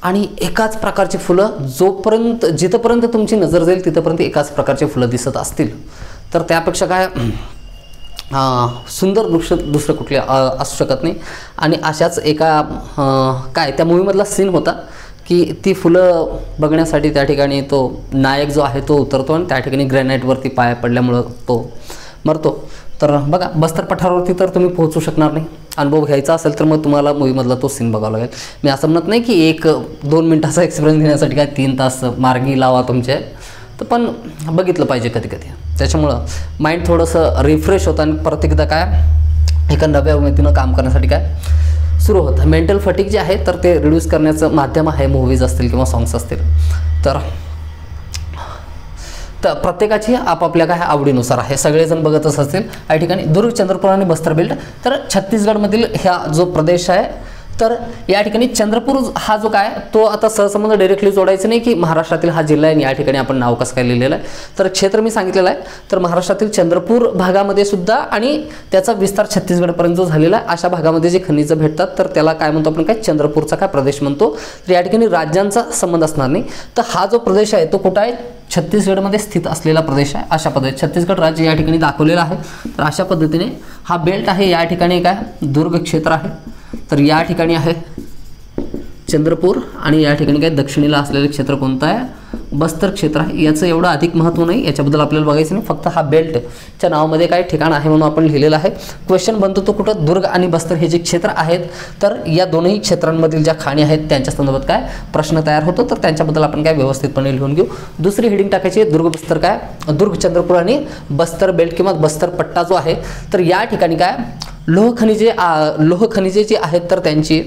आणि एकाच प्रकारची फुलं जोपर्यंत जिथपर्यंत तुमची नजर जाईल तिथपर्यंत एकाच प्रकारची फुलं दिसत असतील तर त्यापेक्षा काय सुंदर दृश्य दुसरं कुठले असू शकत नाही. आणि अशाच एका काय त्या मूवीमधला सीन होता की ती फुलं बघण्यासाठी त्या ठिकाणी तो नायक जो आहे तो उतरतो आणि त्या ठिकाणी ग्रॅनाईटवरती पाय पडल्यामुळं तो मरतो. तर बघा बस्तर पठारावरती तर तुम्ही पोहोचू शकणार नाही, अनुभव घ्यायचा असेल तर मग तुम्हाला मूवीमधला तो सीन बघावा लागेल. मी असं म्हणत नाही की 1-2 मिनटाचा एक्सपिरियन्स घेण्यासाठी काय 3 तास मार्गी लावा तुमचे, तर पण बघितलं पाहिजे कधी कधी. त्याच्यामुळं माइंड थोडंसं रिफ्रेश होतं आणि परत एकदा काय एका नव्या उमेदीनं काम करण्यासाठी काय सुरू होतं. मेंटल फटीक जे आहे तर ते रिड्यूस करण्याचं माध्यम आहे मूवीज असतील किंवा सॉंग्स असतील. तर प्रत्येकाची आपापल्या काय आवडीनुसार आहे, सगळेजण बघतच असतील. या ठिकाणी दुर्ग चंद्रपूर आणि बस्तर बेल्ट. तर छत्तीसगडमधील ह्या जो प्रदेश आहे तर या ठिकाणी चंद्रपूर हा जो काय तो आता सहसंबंध डायरेक्टली जोडायचं नाही की महाराष्ट्रातील हा जिल्हा आहे या ठिकाणी आपण नाव कसं काय लिहिलेलं आहे. तर क्षेत्र मी सांगितलेलं आहे, तर महाराष्ट्रातील चंद्रपूर भागामध्ये सुद्धा आणि त्याचा विस्तार छत्तीसगडपर्यंत जो झालेला आहे अशा भागामध्ये जे खनिजं भेटतात तर त्याला काय म्हणतो आपण काय चंद्रपूरचा काय प्रदेश म्हणतो. तर या ठिकाणी राज्यांचा संबंध असणार नाही. तर हा जो प्रदेश आहे तो कुठं आहे, छत्तीसगडमध्ये स्थित असलेला प्रदेश आहे. अशा पद्धतीने छत्तीसगड राज्य या ठिकाणी दाखवलेलं आहे. तर अशा पद्धतीने हा बेल्ट आहे. या ठिकाणी काय दुर्ग क्षेत्र आहे, तर या ठिकाणी आहे चंद्रपूर आणि या ठिकाणी काय दक्षिणेला असलेलं क्षेत्र कोणतं आहे, बस्तर क्षेत्र आहे. याचं एवढं अधिक महत्त्व नाही, याच्याबद्दल आपल्याला बघायचं नाही. फक्त हा बेल्टच्या नावामध्ये काय ठिकाण आहे म्हणून आपण लिहिलेलं आहे. क्वेश्चन बनतो तो कुठं, दुर्ग आणि बस्तर हे जे क्षेत्र आहेत तर या दोनही क्षेत्रांमधील ज्या खाणी आहेत त्यांच्या संदर्भात काय प्रश्न तयार होतो. तर त्यांच्याबद्दल आपण काय व्यवस्थितपणे लिहून घेऊ. दुसरी हेडिंग टाकायची दुर्ग बस्तर काय, दुर्ग चंद्रपूर आणि बस्तर बेल्ट किंवा बस्तर पट्टा जो आहे तर या ठिकाणी काय लोह खनिजे जी आहेत तर त्यांची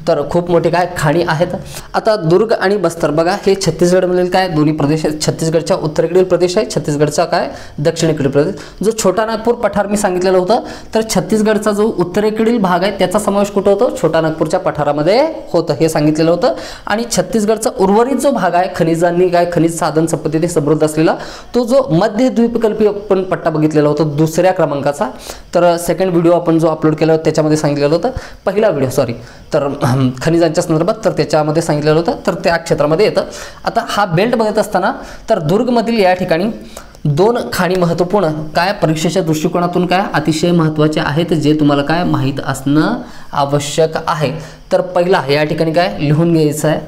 तर खूप मोठे काय खाणी आहेत. आता दुर्ग आणि बस्तर बघा हे छत्तीसगडमधील काय दोन्ही प्रदेश आहेत. छत्तीसगडच्या उत्तरेकडील प्रदेश आहे, छत्तीसगडचा काय दक्षिणेकडील प्रदेश. जो छोटा नागपूर पठार मी सांगितलेलं होतं तर छत्तीसगडचा जो उत्तरेकडील भाग आहे त्याचा समावेश कुठं होतो, छोटा नागपूरच्या पठारामध्ये होतं हे सांगितलेलं होतं. आणि छत्तीसगडचा उर्वरित जो भाग आहे खनिजांनी काय खनिज साधन संपत्तीने समृद्ध असलेला तो जो मध्य द्वीपकल्पीय आपण पट्टा बघितलेला होता दुसऱ्या क्रमांकाचा. तर सेकंड व्हिडिओ आपण जो अपलोड केला होता त्याच्यामध्ये सांगितलेलं होतं, पहिला व्हिडिओ तर खनिजांच्या संदर्भात तर त्याच्यामध्ये सांगितलेलं होतं तर त्या क्षेत्रामध्ये येतं. आता हा बेल्ट बघत असताना तर दुर्गमधील या ठिकाणी 2 खाणी महत्त्वपूर्ण काय परीक्षेच्या दृष्टिकोनातून काय अतिशय महत्त्वाचे आहेत जे तुम्हाला काय माहीत असणं आवश्यक आहे. तर पहिला या ठिकाणी काय लिहून घ्यायचं आहे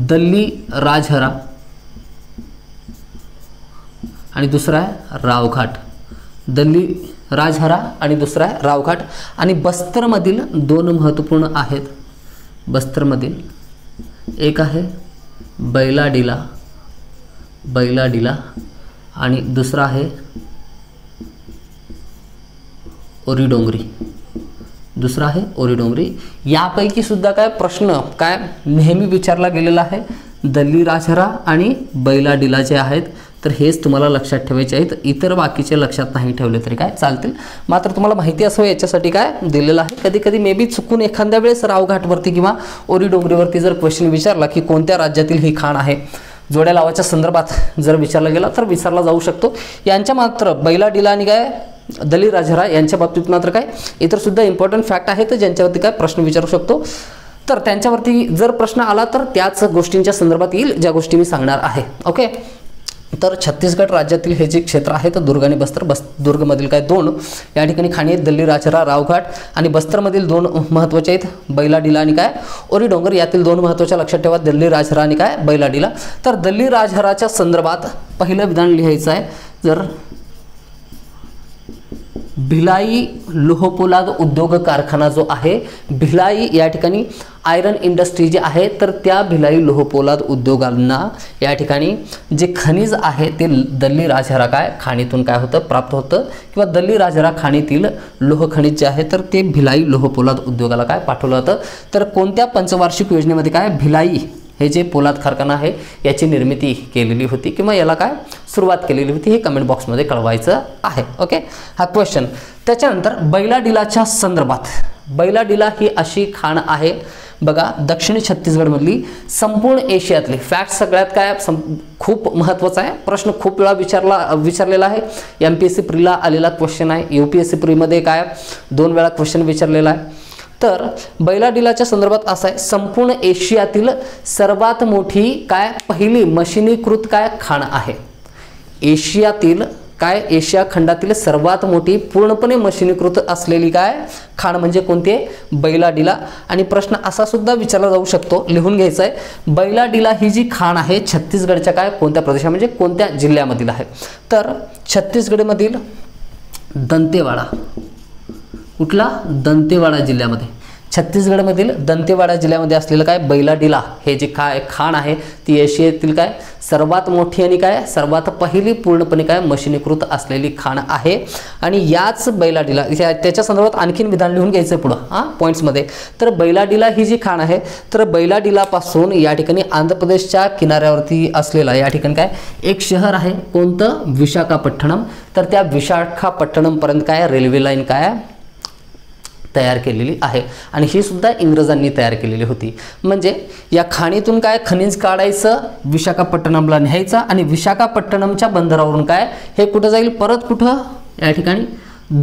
दल्ली राजहरा आणि दुसरा आहे रावघाट. दल्ली राजहरा आणि दुसरा आहे रावघाट. आणि बस्तरमधील दोन महत्त्वपूर्ण आहेत. बस्तरमधील एक आहे बैलाडिला आणि दुसरा आहे ओरीडोंगरी. यापैकी सुद्धा काय प्रश्न काय नेहमी विचारला गेलेला आहे, दल्ली राजहरा आणि बैलाडिला जे आहेत तर हेच तुम्हाला लक्षात ठेवायचे आहेत. इतर बाकीचे लक्षात नाही ठेवले तरी काय चालतील, मात्र तुम्हाला माहिती असावं याच्यासाठी काय दिलेलं आहे. कधी कधी मे बी चुकून एखाद्या वेळेस रावघाटवरती किंवा ओरीडोंगरीवरती जर क्वेश्चन विचारला की कोणत्या राज्यातील ही खाण आहे, जोड्या लावाच्या संदर्भात जर विचारला गेला तर विचारला जाऊ शकतो. यांच्या मात्र बैलाडिला आणि काय दल्ली राजहरा यांच्या बाबतीत मात्र काय इतर सुद्धा इम्पॉर्टंट फॅक्ट आहेत ज्यांच्यावरती काय प्रश्न विचारू शकतो. तर त्यांच्यावरती जर प्रश्न आला तर त्याच गोष्टींच्या संदर्भात येईल ज्या गोष्टी मी सांगणार आहे. ओके, तर छत्तीसगड राज्यातील हे जे क्षेत्र आहे तर दुर्ग आणि बस्तर, दुर्गमधील काय दोन या ठिकाणी खाणी आहेत, दल्ली राजहरा रावघाट. आणि बस्तरमधील दोन महत्त्वाचे आहेत, बैलाडिला आणि काय ओरीडोंगर. यातील दोन महत्त्वाच्या लक्षात ठेवा, दल्ली राजहरा आणि काय बैलाडिला. तर दल्ली राजहराच्या संदर्भात पहिलं विधान लिहायचं आहे. जर भिलाई लोहपोलाद उद्योग कारखाना जो आहे, भिलाई या ठिकाणी आयरन इंडस्ट्री जी आहे तर त्या भिलाई लोहपोलाद उद्योगांना या ठिकाणी जे खनिज आहे ते दल्ली राजहरा काय खाणीतून काय होतं प्राप्त होतं, किंवा दल्ली राजहरा खाणीतील लोह खनिज जे आहे तर ते भिलाई लोहपोलाद उद्योगाला काय पाठवलं जातं. तर कोणत्या पंचवार्षिक योजनेमध्ये काय भिलाई हे जे पोलाद कारखाना आहे याची निर्मिती केलेली होती किंवा याला काय सुरुवात केलेली होती हे कमेंट बॉक्समध्ये कळवायचं आहे. ओके, हा क्वेश्चन. त्याच्यानंतर बैलाडिलाच्या संदर्भात, बैलाडिला ही अशी खाण आहे बघा दक्षिण छत्तीसगडमधली संपूर्ण एशियातली. फॅक्ट सगळ्यात काय खूप महत्त्वाचा आहे, प्रश्न खूप वेळा विचारलेला आहे. MPSC प्रीला आलेला क्वेश्चन आहे, UPSC प्रीमध्ये काय 2 वेळा क्वेश्चन विचारलेला आहे. तर बैलाडिलाच्या संदर्भात असं आहे, संपूर्ण एशियातील सर्वात मोठी काय पहिली मशिनीकृत काय खाण आहे. एशियातील काय एशिया खंडातील सर्वात मोठी पूर्णपणे मशिनीकृत असलेली काय खाण म्हणजे कोणते, बैलाडिला. आणि प्रश्न असा सुद्धा विचारला जाऊ शकतो, लिहून घ्यायचा आहे, बैलाडिला ही जी खाण आहे छत्तीसगडच्या काय कोणत्या प्रदेशात म्हणजे कोणत्या जिल्ह्यामधील आहे. तर छत्तीसगडमधील दंतेवाडा, कुठला दंतेवाडा जिल्ह्यामध्ये, छत्तीसगडमधील दंतेवाडा जिल्ह्यामध्ये असलेलं काय बैलाडिला हे जे काय खाण आहे ती एशियातील काय सर्वात मोठी आणि काय सर्वात पहिली पूर्णपणे काय मशिनीकृत असलेली खाण आहे. आणि याच बैलाडिला त्याच्या संदर्भात आणखीन विधान लिहून घ्यायचं पुढं पॉईंट्समध्ये. तर बैलाडिला ही जी खाण आहे तर बैलाडिलापासून या ठिकाणी आंध्र प्रदेशच्या किनाऱ्यावरती असलेला या ठिकाणी काय एक शहर आहे, कोणतं विशाखापट्टणम. तर त्या विशाखापट्टणमपर्यंत काय रेल्वे लाईन काय तयार केलेली आहे आणि ही सुद्धा इंग्रजांनी तयार केलेली होती. म्हणजे या खाणीतून काय खनिज काढायचं, विशाखापट्टणमला न्यायचं आणि विशाखापट्टणमच्या बंदरावरून काय हे कुठं जाईल परत कुठं या ठिकाणी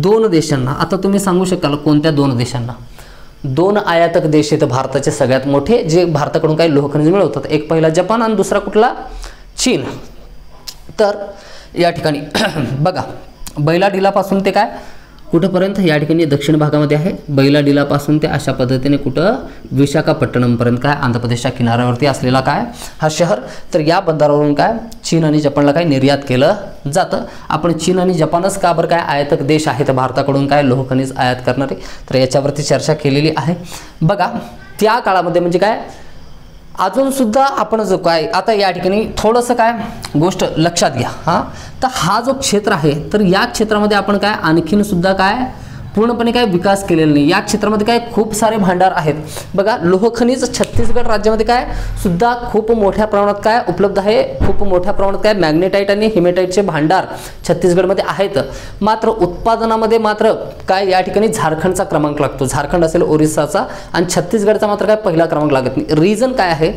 2 देशांना. आता तुम्ही सांगू शकाल कोणत्या 2 देशांना, 2 आयातक देश आहेत भारताचे सगळ्यात मोठे जे भारताकडून काही लोहखनिज मिळवतात. एक पहिला जपान आणि दुसरा कुठला चीन. तर या ठिकाणी बघा बैलाडिलापासून ते काय कुठंपर्यंत या ठिकाणी दक्षिण भागामध्ये आहे, बैलाडिलापासून ते अशा पद्धतीने कुठं विशाखापट्टणमपर्यंत काय आंध्र प्रदेशच्या किनाऱ्यावरती असलेला काय हा शहर. तर या बंदरावरून काय चीन आणि जपानला काय निर्यात केलं जातं. आपण चीन आणि जपानच का बरं काय आयातक देश आहेत भारताकडून काय लोहखनिज आयात करणारे, तर याच्यावरती चर्चा केलेली आहे. बघा त्या काळामध्ये म्हणजे काय अजून सुद्धा आपण जो काय आता या ठिकाणी थोडंसं काय गोष्ट लक्षात घ्या. तर हा जो क्षेत्र आहे तर या क्षेत्रामध्ये आपण काय आणखीन सुद्धा काय पूर्णपणे काय विकास केलेला नाही. या क्षेत्रामध्ये काय खूप सारे भांडार आहेत. बघा लोहखनिज छत्तीसगड राज्यामध्ये काय सुद्धा खूप मोठ्या प्रमाणात काय उपलब्ध आहे, खूप मोठ्या प्रमाणात काय मॅग्नेटाईट आणि हिमेटाईटचे भांडार छत्तीसगडमध्ये आहेत. मात्र उत्पादनामध्ये मात्र काय या ठिकाणी झारखंडचा क्रमांक लागतो, झारखंड असेल ओरिसाचा, आणि छत्तीसगडचा मात्र काय पहिला क्रमांक लागत नाही. रिझन काय आहे,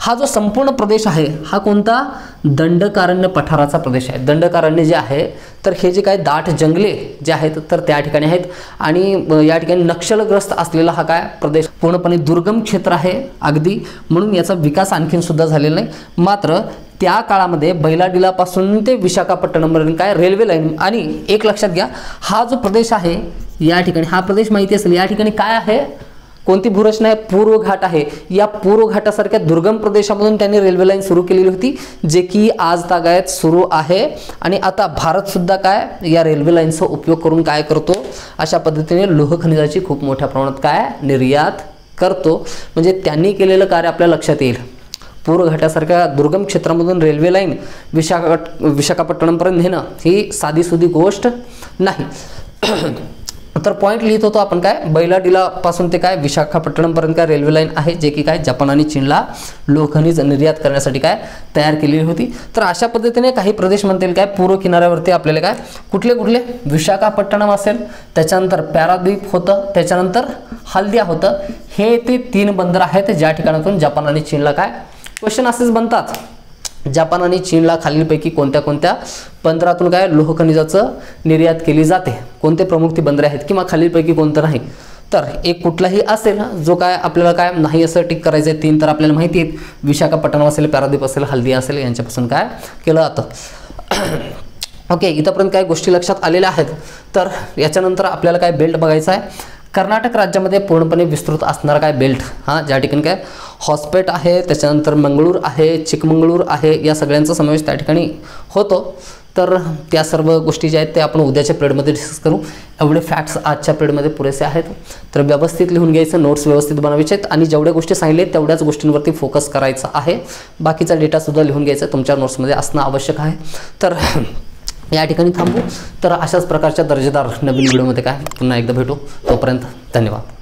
हा जो संपूर्ण प्रदेश आहे हा कोणता दंडकारण्य पठाराचा प्रदेश आहे. दंडकारण्य जे आहे तर हे जे काय दाट जंगले जे आहेत तर त्या ठिकाणी आहेत आणि या ठिकाणी नक्षलग्रस्त असलेला हा काय प्रदेश पूर्णपणे दुर्गम क्षेत्र आहे अगदी, म्हणून याचा विकास आणखीन सुद्धा झालेला नाही. मात्र त्या काळामध्ये बैलाडिलापासून ते विशाखापट्टणमपर्यंत काय रेल्वे लाईन. आणि एक लक्षात घ्या, हा जो प्रदेश आहे या ठिकाणी हा प्रदेश माहिती असेल या ठिकाणी काय आहे कोणती भूरचना आहे? पूर्व घाट आहे. या पूर्व घाटासारख्या दुर्गम प्रदेशामधून त्यांनी रेल्वे लाईन सुरू केलेली होती, जे की आज तागायत सुरू आहे. आणि आता भारत सुद्धा काय या रेल्वे लाईनचा उपयोग करून काय करतो, अशा पद्धतीने लोह खनिजाची खूप मोठ्या प्रमाणात काय निर्यात करतो. म्हणजे त्यांनी केलेलं कार्य आपल्या लक्षात येईल. पूर्व घाटासारख्या दुर्गम क्षेत्रामधून रेल्वे लाईन विशाखापट्टणमपर्यंत नेणं ही साधीसुधी गोष्ट नाही. तर पॉईंट लिहित होतो आपण काय, बैलाडीला पासून ते काय विशाखापट्टणमपर्यंत काय रेल्वे लाईन आहे, जे की काय जपान आणि चीनला लोहखनिज निर्यात करण्यासाठी काय तयार केलेली होती. तर अशा पद्धतीने काही प्रदेश म्हणतील काय पूर्व किनाऱ्यावरती आपल्याला काय कुठले कुठले विशाखापट्टणम असेल, त्याच्यानंतर पॅराद्वीप होतं, त्याच्यानंतर हल्दिया होतं. हे ते 3 बंदर आहेत ज्या ठिकाणातून जपान आणि चीनला काय क्वेश्चन असेच बनतात. जपान आणि चीनला खालीलपैकी कोणत्या कोणत्या बंदरातून काय लोह खनिजाचं निर्यात केली जाते, कोणते प्रमुख ती बंदरे आहेत, किंवा खालीलपैकी कोणतं नाही. तर एक कुठलाही असेल जो काय आपल्याला काय नाही असं टिक करायचं आहे. 3 तर आपल्याला माहिती आहेत, विशाखापट्टणम असेल, पॅराद्वीप असेल, हल्दिया असेल, यांच्यापासून काय केलं जातं. ओके, इथंपर्यंत काय गोष्टी लक्षात आलेल्या आहेत. तर याच्यानंतर आपल्याला काय बेल्ट बघायचा आहे. कर्नाटक राज्यामध्ये पूर्णपणे विस्तृत असणारा काय बेल्ट, ज्या ठिकाणी काय हॉस्पेट आहे, त्याच्यानंतर मंगळूर आहे, चिकमंगळूर आहे, या सगळ्यांचा समावेश त्या ठिकाणी होतो. तर त्या सर्व गोष्टी ज्या आहेत ते आपण उद्याच्या पिरियडमध्ये डिस्कस करू. एवढे फॅक्ट्स आजच्या पिरियडमध्ये पुरेसे आहेत. तर व्यवस्थित लिहून घ्यायचं, नोट्स व्यवस्थित बनवायचे आहेत आणि जेवढ्या गोष्टी सांगितले तेवढ्याच गोष्टींवरती फोकस करायचा आहे. बाकीचा डेटासुद्धा लिहून घ्यायचा तुमच्या नोट्समध्ये असणं आवश्यक आहे. तर या ठिकाणी थांबू. तर अशाच प्रकारच्या दर्जेदार नवीन व्हिडिओमध्ये काय पुन्हा एकदा भेटू. तोपर्यंत धन्यवाद.